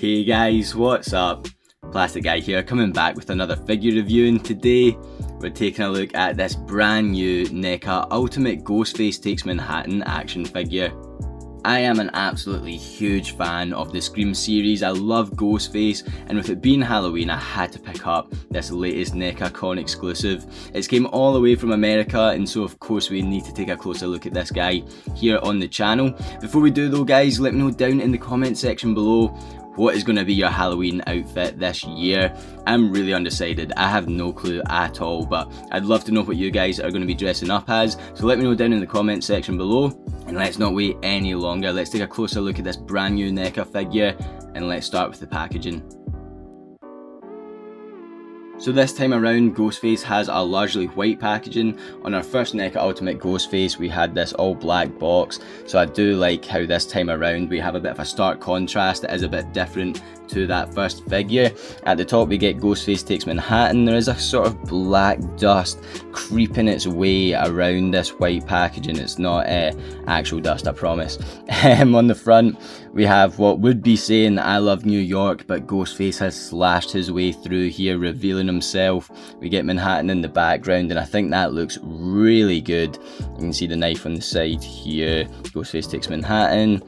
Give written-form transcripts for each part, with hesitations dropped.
Hey guys, what's up? Plastic Guy here, coming back with another figure review, and today we're taking a look at this brand new NECA Ultimate Ghostface Takes Manhattan action figure. I am an absolutely huge fan of the Scream series. I love Ghostface, and with it being Halloween, I had to pick up this latest NECA Con exclusive. It came all the way from America, and so of course we need to take a closer look at this guy here on the channel. Before we do though guys, let me know down in the comment section below what is going to be your Halloween outfit this year. I'm really undecided, I have no clue at all, but I'd love to know what you guys are going to be dressing up as, so let me know down in the comment section below. And let's not wait any longer, let's take a closer look at this brand new NECA figure, and let's start with the packaging. So this time around, Ghostface has a largely white packaging. On our first NECA Ultimate Ghostface, we had this all black box, so I do like how this time around we have a bit of a stark contrast that is a bit different to that first figure. At the top we get Ghostface Takes Manhattan. There is a sort of black dust creeping its way around this white packaging. It's not actual dust, I promise. On the front we have what would be saying I love New York, but Ghostface has slashed his way through here, revealing himself. We get Manhattan in the background, and I think that looks really good. You can see the knife on the side here. Ghostface Takes Manhattan.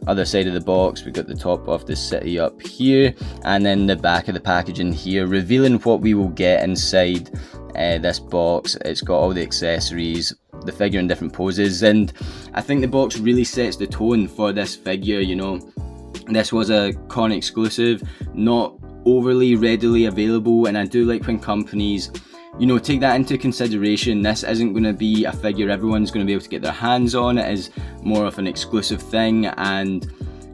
Other side of the box, we've got the top of the city up here, and then the back of the packaging here, revealing what we will get inside this box. It's got all the accessories, the figure in different poses, and I think the box really sets the tone for this figure. You know, this was a con exclusive, not overly readily available, and I do like when companies, you know, take that into consideration. This isn't going to be a figure everyone's going to be able to get their hands on. It is more of an exclusive thing, and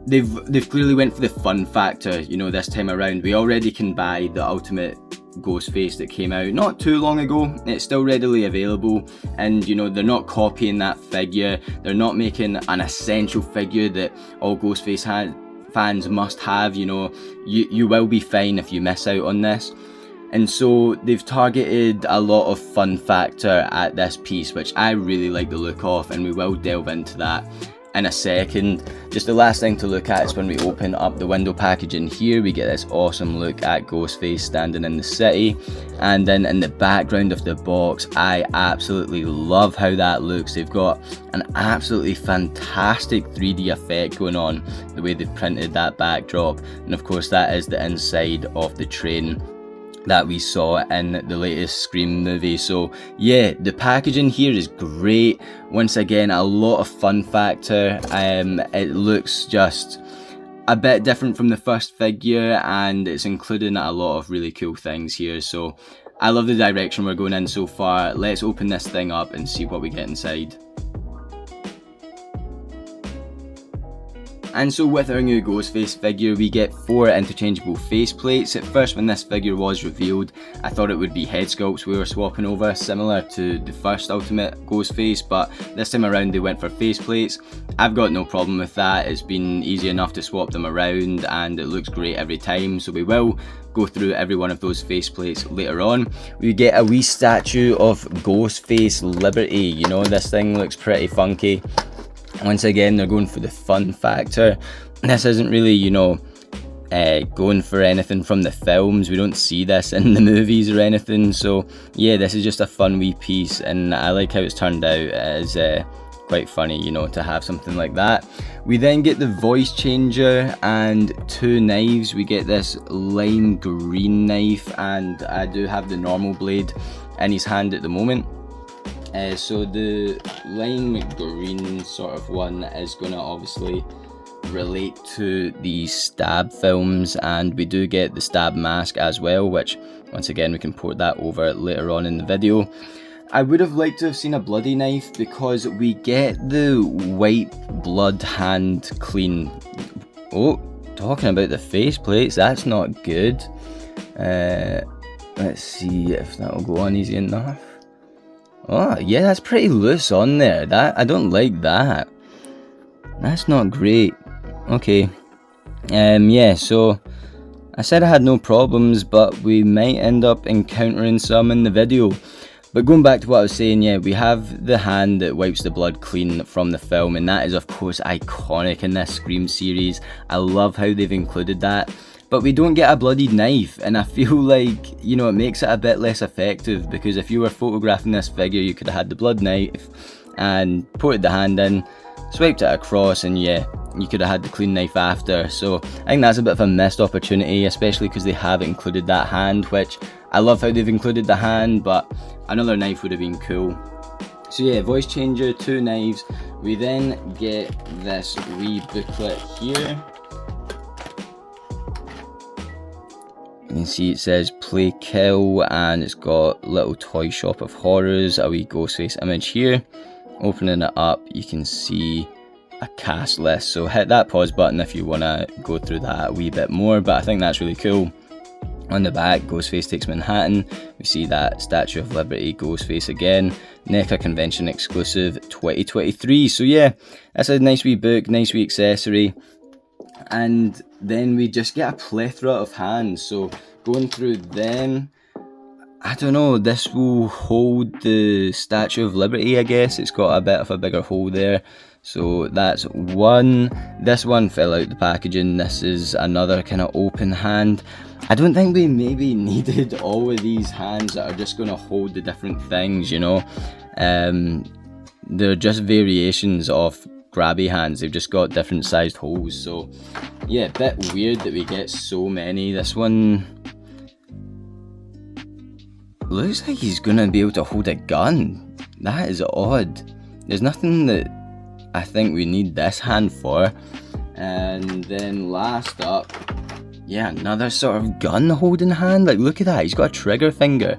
they've clearly went for the fun factor, you know, this time around. We already can buy the Ultimate Ghostface that came out not too long ago. It's still readily available, and you know, they're not copying that figure. They're not making an essential figure that all Ghostface fans must have. You know, you will be fine if you miss out on this. And so they've targeted a lot of fun factor at this piece, which I really like the look of, and we will delve into that in a second. Just the last thing to look at is when we open up the window packaging here, we get this awesome look at Ghostface standing in the city, and then in the background of the box, I absolutely love how that looks. They've got an absolutely fantastic 3D effect going on, the way they've printed that backdrop, and of course that is the inside of the train that we saw in the latest Scream movie. So yeah, the packaging here is great. Once again, a lot of fun factor. It looks just a bit different from the first figure, and it's including a lot of really cool things here. So I love the direction we're going in so far. Let's open this thing up and see what we get inside. And so with our new Ghostface figure, we get 4 interchangeable faceplates. At first, when this figure was revealed, I thought it would be head sculpts we were swapping over, similar to the first Ultimate Ghostface, but this time around they went for faceplates. I've got no problem with that. It's been easy enough to swap them around, and it looks great every time, so we will go through every one of those faceplates later on. We get a wee statue of Ghostface Liberty. You know, this thing looks pretty funky. Once again, they're going for the fun factor. This isn't really, you know, going for anything from the films. We don't see this in the movies or anything. So yeah, this is just a fun wee piece, and I like how it's turned out. It is quite funny, you know, to have something like that. We then get the voice changer and 2 knives. We get this lime green knife, and I do have the normal blade in his hand at the moment. So the lime green sort of one is going to obviously relate to the Stab films, and we do get the Stab mask as well, which once again we can port that over later on in the video. I would have liked to have seen a bloody knife, because we get the white blood hand clean. Oh, talking about the faceplates, that's not good. Let's see if that will go on easy enough. Oh, yeah, that's pretty loose on there. I don't like that. That's not great. Okay. Yeah, so I said I had no problems, but we might end up encountering some in the video. But going back to what I was saying, yeah, we have the hand that wipes the blood clean from the film, and that is of course iconic in this Scream series. I love how they've included that. But we don't get a bloodied knife, and I feel like, you know, it makes it a bit less effective, because if you were photographing this figure, you could have had the blood knife and put the hand in, swiped it across, and yeah, you could have had the clean knife after. So I think that's a bit of a missed opportunity, especially because they have included that hand, which I love how they've included the hand, but another knife would have been cool. So yeah, voice changer, 2 knives. We then get this wee booklet here. You can see it says play kill, and it's got little toy shop of horrors, a wee Ghostface image here. Opening it up, you can see a cast list, so hit that pause button if you want to go through that a wee bit more, but I think that's really cool. On the back, Ghostface Takes Manhattan. We see that Statue of Liberty Ghostface again. NECA Convention exclusive 2023. So yeah, that's a nice wee book, nice wee accessory. And then we just get a plethora of hands. So going through them, I don't know, this will hold the Statue of Liberty, I guess. It's got a bit of a bigger hole there. So that's one. This one fell out the packaging. This is another kind of open hand. I don't think we maybe needed all of these hands that are just going to hold the different things, you know. They're just variations of grabby hands. They've just got different sized holes. So yeah, a bit weird that we get so many. This one looks like he's going to be able to hold a gun. That is odd. There's nothing that I think we need this hand for. And then last up, yeah, another sort of gun holding hand. Like, look at that, he's got a trigger finger.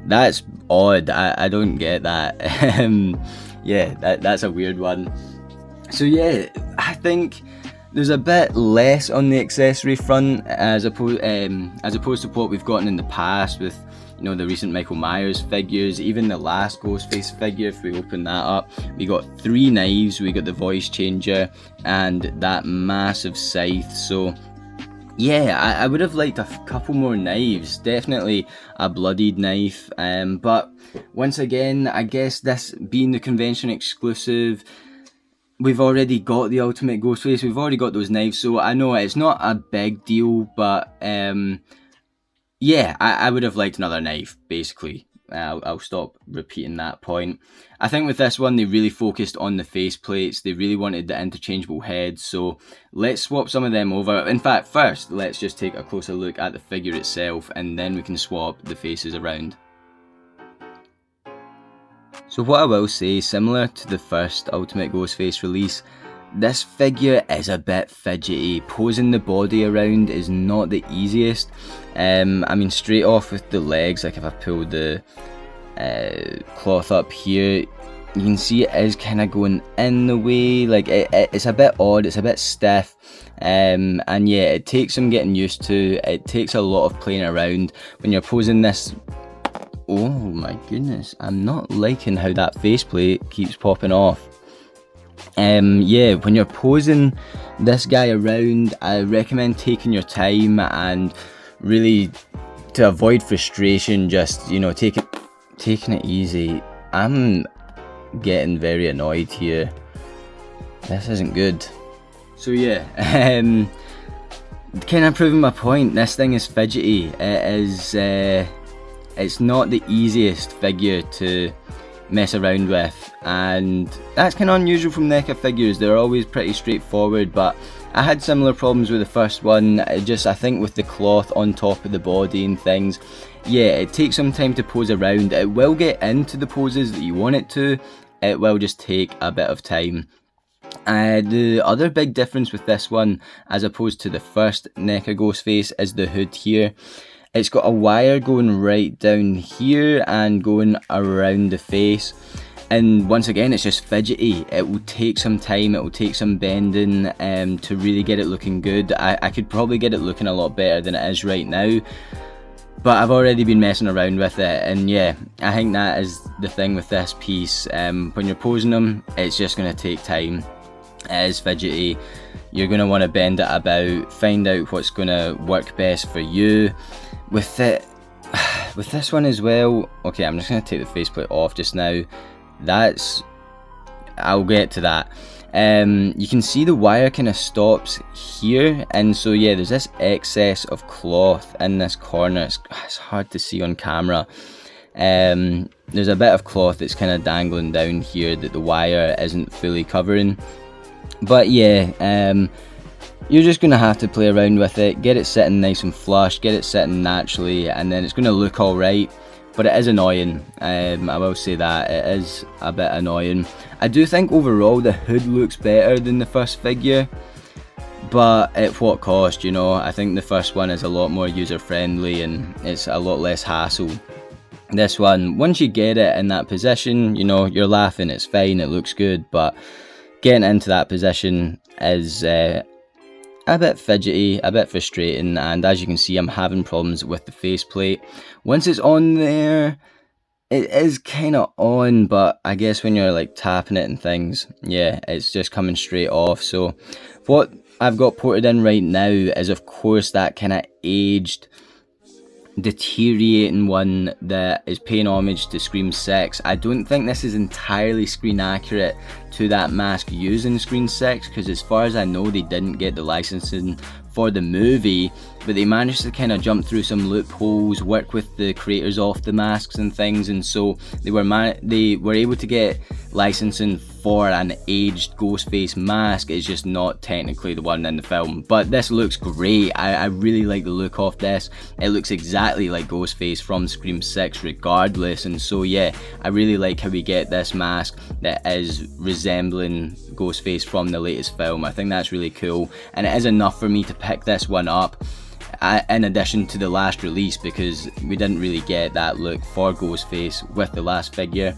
That's odd. I don't get that. Yeah, that's a weird one. So yeah, I think there's a bit less on the accessory front as opposed to what we've gotten in the past with, you know, the recent Michael Myers figures, even the last Ghostface figure. If we open that up, we got 3 knives, we got the voice changer, and that massive scythe. So yeah, I would have liked a couple more knives, definitely a bloodied knife, but once again, I guess this being the convention exclusive, we've already got the Ultimate Ghostface, we've already got those knives, so I know it's not a big deal, but yeah, I would have liked another knife, basically. I'll stop repeating that point. I think with this one, they really focused on the face plates. They really wanted the interchangeable heads, so let's swap some of them over. In fact, first, let's just take a closer look at the figure itself, and then we can swap the faces around. So what I will say, similar to the first Ultimate Ghostface release, this figure is a bit fidgety. Posing the body around is not the easiest. I mean, straight off with the legs, like if I pull the cloth up here, you can see it is kind of going in the way. Like it's a bit odd, it's a bit stiff, and yeah, it takes some getting used to. It takes a lot of playing around when you're posing this. Oh my goodness, I'm not liking how that faceplate keeps popping off. Yeah, when you're posing this guy around, I recommend taking your time and really, to avoid frustration, just, you know, taking it easy. I'm getting very annoyed here. This isn't good. So yeah, kind of proving my point, this thing is fidgety. It is, it's not the easiest figure to mess around with, and that's kind of unusual from NECA figures. They're always pretty straightforward, but I had similar problems with the first one. I think with the cloth on top of the body and things, yeah, it takes some time to pose around. It will get into the poses that you want it to, it will just take a bit of time. The other big difference with this one, as opposed to the first NECA Ghostface, is the hood here. It's got a wire going right down here and going around the face, and once again, it's just fidgety. It will take some time, it will take some bending to really get it looking good. I could probably get it looking a lot better than it is right now, but I've already been messing around with it, and yeah, I think that is the thing with this piece. When you're posing them, it's just going to take time. It is fidgety. You're going to want to bend it about, find out what's going to work best for you. With it, with this one as well, okay, I'm just going to take the faceplate off just now. I'll get to that. You can see the wire kind of stops here, and so yeah, there's this excess of cloth in this corner. It's hard to see on camera. There's a bit of cloth that's kind of dangling down here that the wire isn't fully covering. But yeah, you're just going to have to play around with it, get it sitting nice and flush, get it sitting naturally, and then it's going to look alright. But it is annoying, I will say that, it is a bit annoying. I do think overall the hood looks better than the first figure, but at what cost, you know? I think the first one is a lot more user friendly and it's a lot less hassle. This one, once you get it in that position, you know, you're laughing, it's fine, it looks good, but getting into that position is a bit fidgety, a bit frustrating, and as you can see, I'm having problems with the faceplate. Once it's on there, it is kind of on, but I guess when you're like tapping it and things, yeah, it's just coming straight off. So what I've got ported in right now is of course that kind of aged, deteriorating one that is paying homage to Scream 6. I don't think this is entirely screen accurate to that mask used in Scream 6, because as far as I know they didn't get the licensing for the movie, but they managed to kind of jump through some loopholes, work with the creators of the masks and things, and so they were able to get licensing for an aged Ghostface mask. It's just not technically the one in the film, but this looks great. I really like the look of this. It looks exactly like Ghostface from Scream 6 regardless, and so yeah, I really like how we get this mask that is resembling Ghostface from the latest film. I think that's really cool, and it is enough for me to pick this one up in addition to the last release, because we didn't really get that look for Ghostface with the last figure.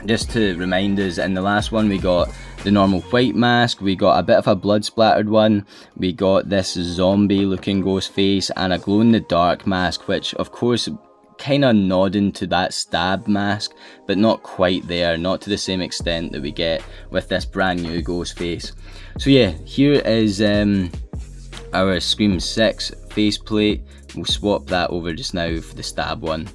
Just to remind us, in the last one we got the normal white mask, we got a bit of a blood splattered one, we got this zombie looking Ghostface, and a glow in the dark mask, which of course kind of nodding to that stab mask, but not quite there, not to the same extent that we get with this brand new Ghostface. So yeah, here is our Scream 6 faceplate. We'll swap that over just now for the stab one.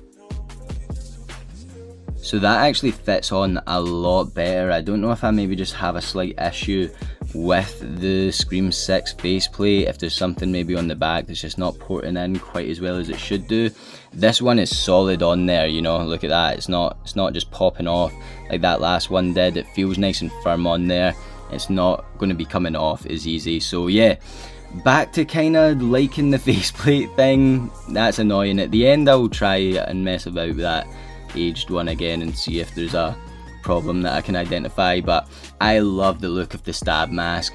So that actually fits on a lot better. I don't know if I maybe just have a slight issue with the Scream 6 faceplate, if there's something maybe on the back that's just not porting in quite as well as it should do. This one is solid on there, you know, look at that, it's not just popping off like that last one did. It feels nice and firm on there, it's not going to be coming off as easy. So yeah, back to kind of liking the faceplate thing. That's annoying. At the end I'll try and mess about with that aged one again and see if there's a problem that I can identify, but I love the look of the stab mask.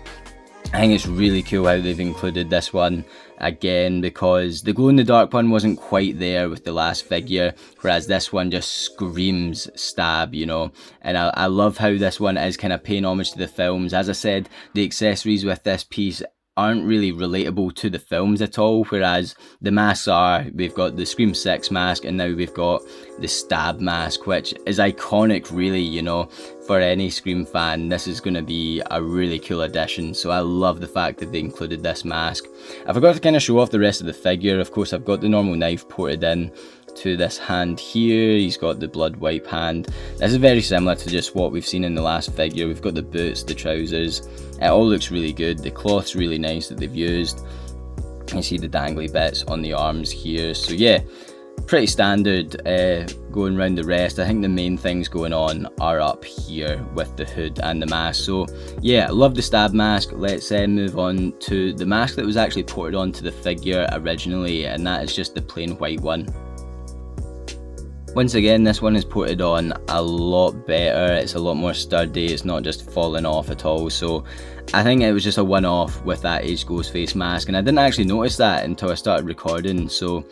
I think it's really cool how they've included this one again, because the glow in the dark one wasn't quite there with the last figure, whereas this one just screams stab, you know. And I love how this one is kind of paying homage to the films. As I said, the accessories with this piece aren't really relatable to the films at all, whereas the masks are. We've got the Scream 6 mask, and now we've got the stab mask, which is iconic really, you know, for any Scream fan. This is going to be a really cool addition, so I love the fact that they included this mask. I forgot to kind of show off the rest of the figure. Of course, I've got the normal knife ported in to this hand here. He's got the blood wipe hand. This is very similar to just what we've seen in the last figure. We've got the boots, the trousers. It all looks really good. The cloth's really nice that they've used. You see the dangly bits on the arms here. So yeah, pretty standard going around the rest. I think the main things going on are up here with the hood and the mask. So yeah, I love the stab mask. Let's move on to the mask that was actually ported onto the figure originally, and that is just the plain white one. Once again, this one is ported on a lot better. It's a lot more sturdy. It's not just falling off at all. So I think it was just a one-off with that aged Ghostface mask, and I didn't actually notice that until I started recording. So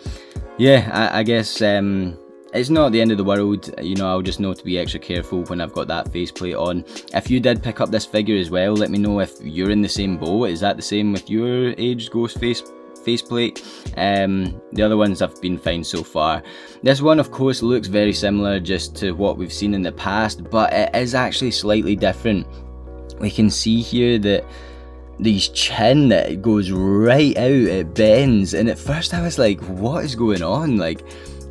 yeah, I guess it's not the end of the world. You know, I'll just know to be extra careful when I've got that faceplate on. If you did pick up this figure as well, let me know if you're in the same boat. Is that the same with your aged Ghostface faceplate? The other ones have been fine so far. This one of course looks very similar just to what we've seen in the past, but it is actually slightly different. We can see here that his chin, that goes right out, it bends, and at first I was like, what is going on? Like,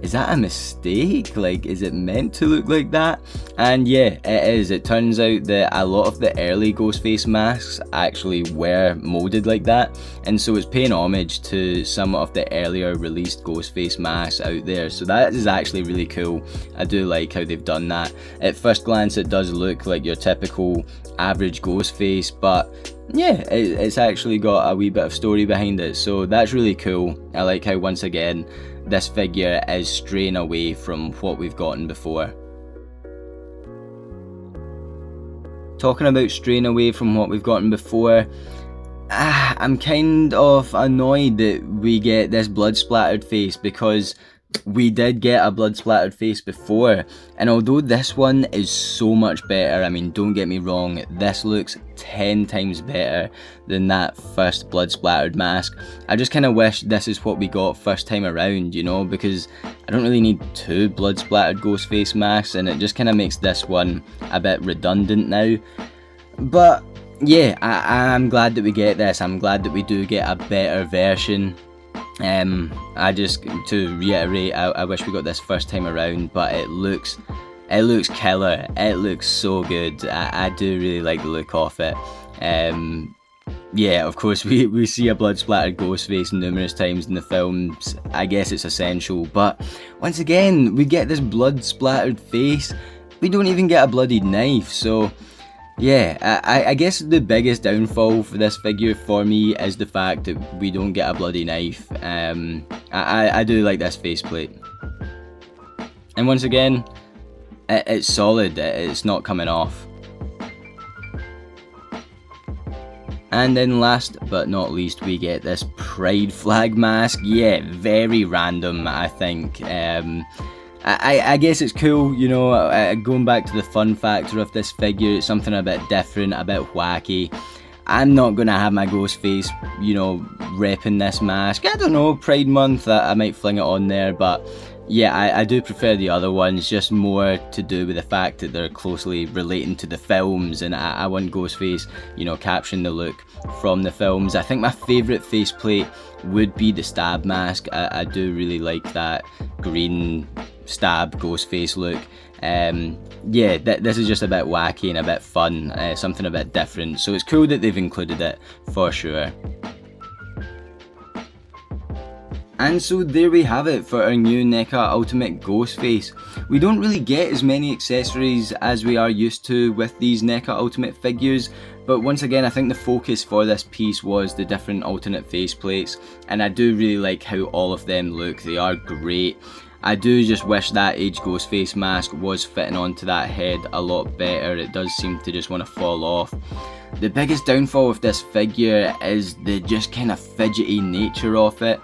is that a mistake? Like, is it meant to look like that? And yeah, it is. It turns out that a lot of the early Ghostface masks actually were molded like that, and so it's paying homage to some of the earlier released Ghostface masks out there. So that is actually really cool. I do like how they've done that. At first glance, it does look like your typical average Ghostface, but yeah, it's actually got a wee bit of story behind it, so that's really cool. I like how, once again, this figure is straying away from what we've gotten before. Talking about straying away from what we've gotten before, I'm kind of annoyed that we get this blood splattered face, because we did get a blood splattered face before, and although this one is so much better, I mean, don't get me wrong, this looks 10 times better than that first blood splattered mask. I just kind of wish this is what we got first time around, you know, because I don't really need 2 blood splattered Ghostface masks, and it just kind of makes this one a bit redundant now. But yeah, I'm glad that we get this. I'm glad that we do get a better version. To reiterate, I wish we got this first time around, but it looks killer. It looks so good. I do really like the look of it. Yeah, of course we see a blood splattered Ghostface numerous times in the films. I guess it's essential, but once again, we get this blood splattered face. We don't even get a bloodied knife, so yeah, I guess the biggest downfall for this figure for me is the fact that we don't get a bloody knife. I do like this faceplate. And once again, it's solid, it's not coming off. And then last but not least, we get this pride flag mask. Yeah, very random, I think. I guess it's cool, you know, going back to the fun factor of this figure, it's something a bit different, a bit wacky. I'm not going to have my Ghostface, you know, repping this mask. I don't know, Pride Month, I might fling it on there, but yeah, I do prefer the other ones, just more to do with the fact that they're closely relating to the films, and I want Ghostface, you know, capturing the look from the films. I think my favourite faceplate would be the stab mask. I do really like that green stab Ghostface look. Yeah, this is just a bit wacky and a bit fun, something a bit different, so it's cool that they've included it for sure. And so there we have it for our new NECA Ultimate Ghostface. We don't really get as many accessories as we are used to with these NECA Ultimate figures, but once again I think the focus for this piece was the different alternate faceplates, and I do really like how all of them look. They are great. I do just wish that Age Ghostface mask was fitting onto that head a lot better. It does seem to just want to fall off. The biggest downfall of this figure is the just kind of fidgety nature of it.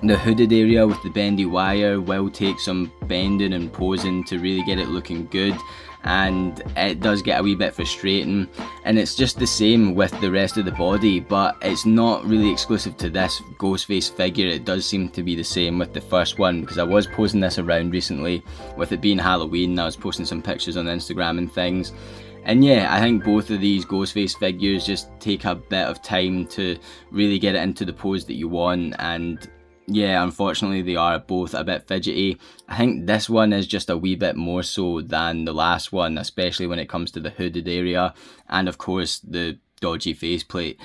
The hooded area with the bendy wire will take some bending and posing to really get it looking good, and it does get a wee bit frustrating, and it's just the same with the rest of the body, but it's not really exclusive to this Ghostface figure. It does seem to be the same with the first one, because I was posting this around recently with it being Halloween. I was posting some pictures on Instagram and things. And yeah, I think both of these Ghostface figures just take a bit of time to really get it into the pose that you want, and yeah, unfortunately they are both a bit fidgety. I think this one is just a wee bit more so than the last one, especially when it comes to the hooded area and of course the dodgy faceplate.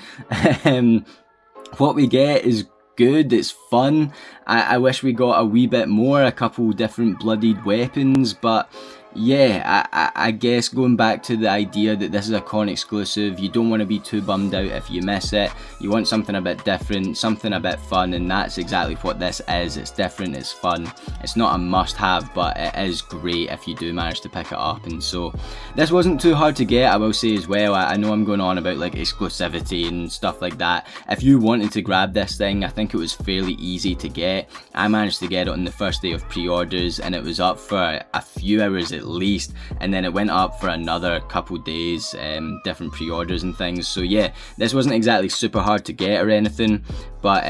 What we get is good, it's fun. I wish we got a wee bit more, a couple different bloodied weapons, but yeah, I guess going back to the idea that this is a con exclusive, you don't want to be too bummed out if you miss it. You want something a bit different, something a bit fun, and that's exactly what this is. It's different, it's fun. It's not a must have, but it is great if you do manage to pick it up. And so this wasn't too hard to get, I will say as well. I know I'm going on about like exclusivity and stuff like that. If you wanted to grab this thing, I think it was fairly easy to get. I managed to get it on the first day of pre-orders, and it was up for a few hours at least, and then it went up for another couple days, different pre-orders and things. So yeah, this wasn't exactly super hard to get or anything, but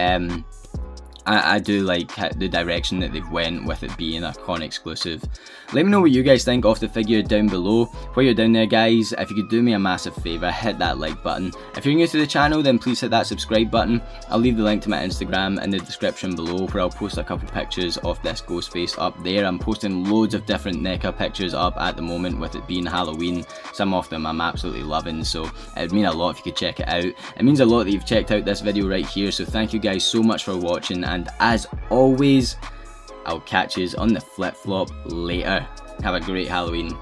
I do like the direction that they've went with it being a con exclusive. Let me know what you guys think of the figure down below. While you're down there guys, if you could do me a massive favour, hit that like button. If you're new to the channel, then please hit that subscribe button. I'll leave the link to my Instagram in the description below, where I'll post a couple pictures of this Ghostface up there. I'm posting loads of different NECA pictures up at the moment, with it being Halloween. Some of them I'm absolutely loving, so it would mean a lot if you could check it out. It means a lot that you've checked out this video right here, so thank you guys so much for watching, and as always, I'll catch you on the flip-flop later. Have a great Halloween.